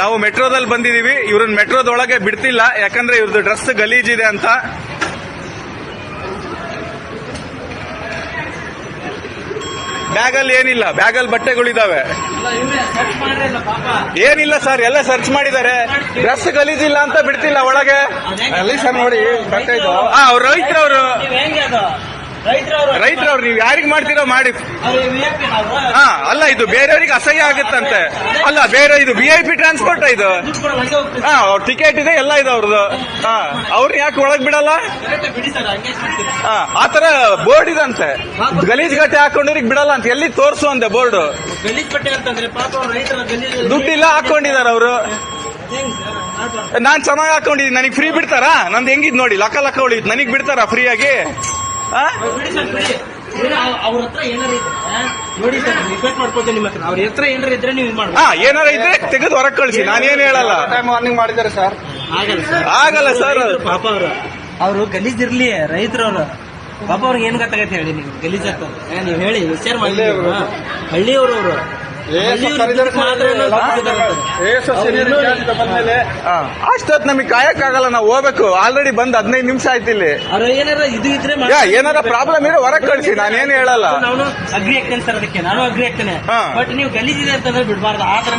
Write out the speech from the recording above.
ನಾವು ಮೆಟ್ರೋದಲ್ಲಿ ಬಂದಿದೀವಿ. ಇವ್ರನ್ನ ಮೆಟ್ರೋದೊಳಗೆ ಬಿಡ್ತಿಲ್ಲ, ಯಾಕಂದ್ರೆ ಇವ್ರದ್ದು ಡ್ರೆಸ್ ಗಲೀಜಿದೆ ಅಂತ. ಬ್ಯಾಗಲ್ಲಿ ಏನಿಲ್ಲ, ಬ್ಯಾಗಲ್ಲಿ ಬಟ್ಟೆಗಳಿದಾವೆ. ಏನಿಲ್ಲ ಸರ್, ಎಲ್ಲ ಸರ್ಚ್ ಮಾಡಿದ್ದಾರೆ. ಡ್ರೆಸ್ ಗಲೀಜಿಲ್ಲ ಅಂತ ಬಿಡ್ತಿಲ್ಲ ಒಳಗೆ. ಅಲ್ಲಿ ಸರ್ ನೋಡಿ, ಅವ್ರು ರೈತರವರು ನೀವು ಯಾರಿಗ್ ಮಾಡ್ತೀರೋ ಮಾಡಿ. ಅಲ್ಲ, ಇದು ಬೇರೆಯವ್ರಿಗೆ ಅಸಹ್ಯ ಆಗುತ್ತಂತೆ. ಅಲ್ಲ, ಬೇರೆ ಇದು VIP ಟ್ರಾನ್ಸ್ಪೋರ್ಟ್ ಇದು. ಅವ್ರ ಟಿಕೆಟ್ ಇದೆ, ಎಲ್ಲ ಇದೆ ಅವ್ರದ್ದು. ಅವ್ರನ್ನ ಯಾಕೆ ಒಳಗ್ ಬಿಡಲ್ಲ? ಆತರ ಬೋರ್ಡ್ ಇದಂತೆ, ಗಲೀಜ್ ಗಟ್ಟೆ ಹಾಕೊಂಡ್ರಿಗೆ ಬಿಡಲ್ಲ ಅಂತ. ಎಲ್ಲಿ ತೋರ್ಸು ಅಂದೆ ಬೋರ್ಡ್. ದುಡ್ಡಿಲ್ಲ, ಹಾಕೊಂಡಿದಾರ ಅವರು. ನಾನ್ ಚೆನ್ನಾಗಿ ಹಾಕೊಂಡಿದ್ದೀನಿ, ನನಗೆ ಫ್ರೀ ಬಿಡ್ತಾರಾ? ನಂದು ಹೆಂಗಿದ್ ನೋಡಿ, ಲಕ್ಕ ಉಳಿದ್, ನನಗ್ ಬಿಡ್ತಾರಾ ಫ್ರೀ ಆಗಿ? ಅವ್ರ ಹತ್ರ ಏನಾರ ನೋಡಿ ಸರ್, ರಿಕ್ವೆಸ್ಟ್ ಮಾಡ್ಕೊಳ್ತೇನೆ ನಿಮ್ಮ ಹತ್ರ. ಅವ್ರ ಹತ್ರ ಏನಾರ ಇದ್ರೆ ನೀವು ಮಾಡಿ. ಏನಾರ ಇದ್ರೆ ತೆಗೆದು ಹೊರಗೆ ಕಳಿಸಿ, ನಾನೇನು ಹೇಳಲ್ಲ. ವಾರ್ನಿಂಗ್ ಮಾಡಿದ್ದಾರೆ ಸರ್. ಆಗಲ್ಲ ಸರ್. ಪಾಪ ಅವರು ಗಲೀಜಿರ್ಲಿ, ರೈತರವ್ರು ಪಾಪ ಅವ್ರಿಗೆ ಏನ್ ಗೊತ್ತಾಗತ್ತೆ ಹೇಳಿ ನೀವು? ಗಲೀಜ್ ಆಗ್ತದೆ ನೀವು ಹೇಳಿ, ವಿಚಾರ ಮಾಡಿ. ಹಳ್ಳಿಯವರು ಅವರು ಅಷ್ಟೊತ್ತು ನಮಗೆ ಕಾಯಕ್ಕಾಗಲ್ಲ, ನಾವು ಹೋಗ್ಬೇಕು. ಆಲ್ರೆಡಿ ಬಂದ್ 15 ನಿಮಿಷ ಆಯ್ತು ಇಲ್ಲಿ. ಏನಾರ ಇದು ಇದ್ರೆ ಏನಾರ ಪ್ರಾಬ್ಲಮ್ ಇದ್ರೆ ಹೊರಗೆ ಕಳಿಸಿ, ನಾನೇನು ಹೇಳಲ್ಲ. ನಾನು ಅಗ್ರಿ ಆಗ್ತೇನೆ ಸರ್, ಅದಕ್ಕೆ ನಾನು ಅಗ್ರಿ ಆಗ್ತೇನೆ. ಬಟ್ ನೀವು ಗಲೀಜಿದೆ ಅಂತಂದ್ರೆ ಬಿಡಬಾರ್ದು. ಆ ತರ